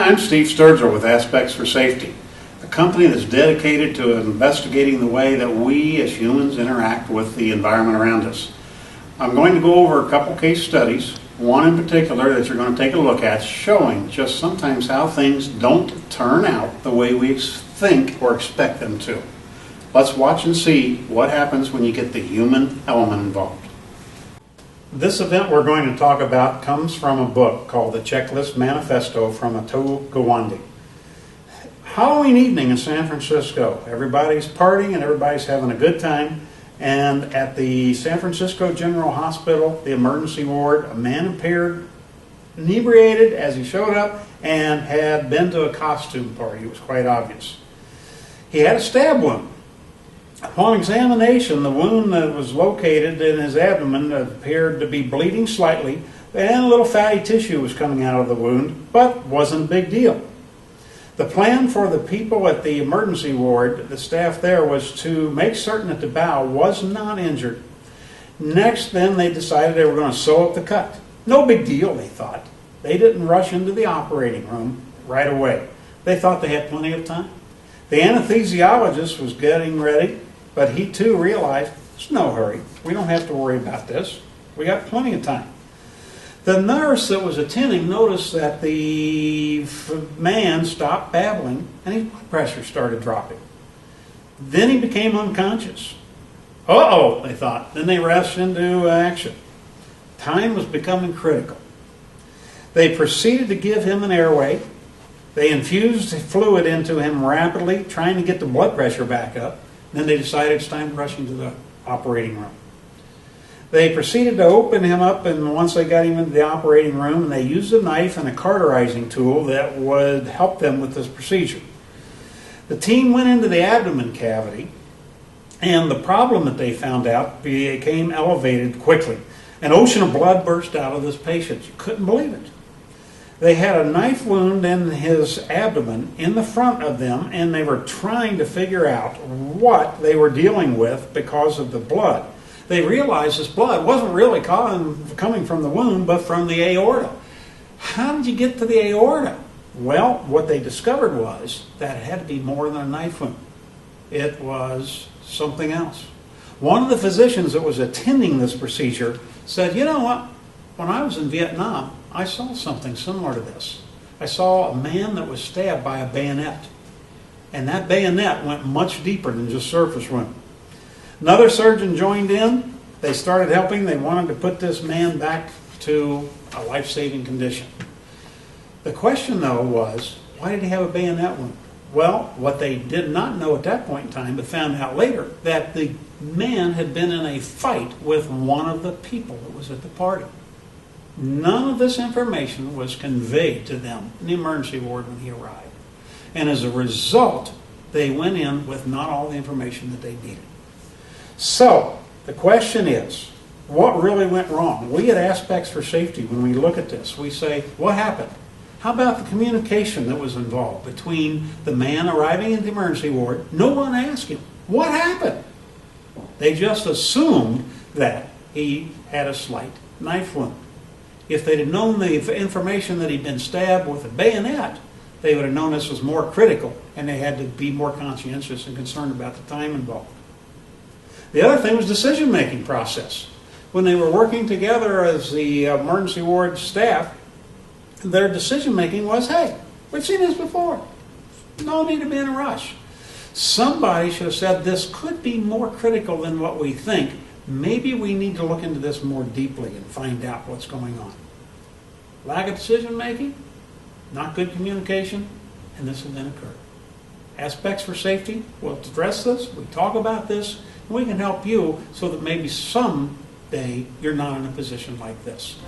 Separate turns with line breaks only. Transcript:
Hi, I'm Steve Sturgill with Aspects for Safety, a company that's dedicated to investigating the way that we as humans interact with the environment around us. I'm going to go over a couple case studies, one in particular that you're going to take a look at, showing just sometimes how things don't turn out the way we think or expect them to. Let's watch and see what happens when you get the human element involved. This event we're going to talk about comes from a book called The Checklist Manifesto from Atul Gawande. Halloween evening in San Francisco. Everybody's partying and everybody's having a good time. And at the San Francisco General Hospital, the emergency ward, a man appeared inebriated as he showed up and had been to a costume party. It was quite obvious. He had a stab wound. Upon examination, the wound that was located in his abdomen appeared to be bleeding slightly, and a little fatty tissue was coming out of the wound, but wasn't a big deal. The plan for the people at the emergency ward, the staff there, was to make certain that the bowel was not injured. Next, then, they decided they were going to sew up the cut. No big deal, they thought. They didn't rush into the operating room right away. They thought they had plenty of time. The anesthesiologist was getting ready, but he too realized there's no hurry. We don't have to worry about this. We got plenty of time. The nurse that was attending noticed that the man stopped babbling and his blood pressure started dropping. Then he became unconscious. Uh-oh, they thought. Then they rushed into action. Time was becoming critical. They proceeded to give him an airway. They infused fluid into him rapidly, trying to get the blood pressure back up. Then they decided it's time to rush into the operating room. They proceeded to open him up, and once they got him into the operating room, they used a knife and a cauterizing tool that would help them with this procedure. The team went into the abdomen cavity, and the problem that they found out became elevated quickly. An ocean of blood burst out of this patient. You couldn't believe it. They had a knife wound in his abdomen in the front of them, and they were trying to figure out what they were dealing with because of the blood. They realized this blood wasn't really coming from the wound, but from the aorta. How did you get to the aorta? Well, what they discovered was that it had to be more than a knife wound. It was something else. One of the physicians that was attending this procedure said, you know what? When I was in Vietnam, I saw something similar to this. I saw a man that was stabbed by a bayonet. And that bayonet went much deeper than just surface wound. Another surgeon joined in. They started helping. They wanted to put this man back to a life-saving condition. The question, though, was, why did he have a bayonet wound? Well, what they did not know at that point in time, but found out later, that the man had been in a fight with one of the people that was at the party. None of this information was conveyed to them in the emergency ward when he arrived. And as a result, they went in with not all the information that they needed. So, the question is, what really went wrong? We at Aspects for Safety, when we look at this, we say, what happened? How about the communication that was involved between the man arriving at the emergency ward? No one asked him, what happened? They just assumed that he had a slight knife wound. If they'd have known the information that he'd been stabbed with a bayonet, they would have known this was more critical, and they had to be more conscientious and concerned about the time involved. The other thing was decision-making process. When they were working together as the emergency ward staff, their decision-making was, hey, we've seen this before. No need to be in a rush. Somebody should have said, this could be more critical than what we think. Maybe we need to look into this more deeply and find out what's going on. Lack of decision-making, not good communication, and this will then occur. Aspects for Safety will address this, we talk about this, and we can help you so that maybe someday you're not in a position like this.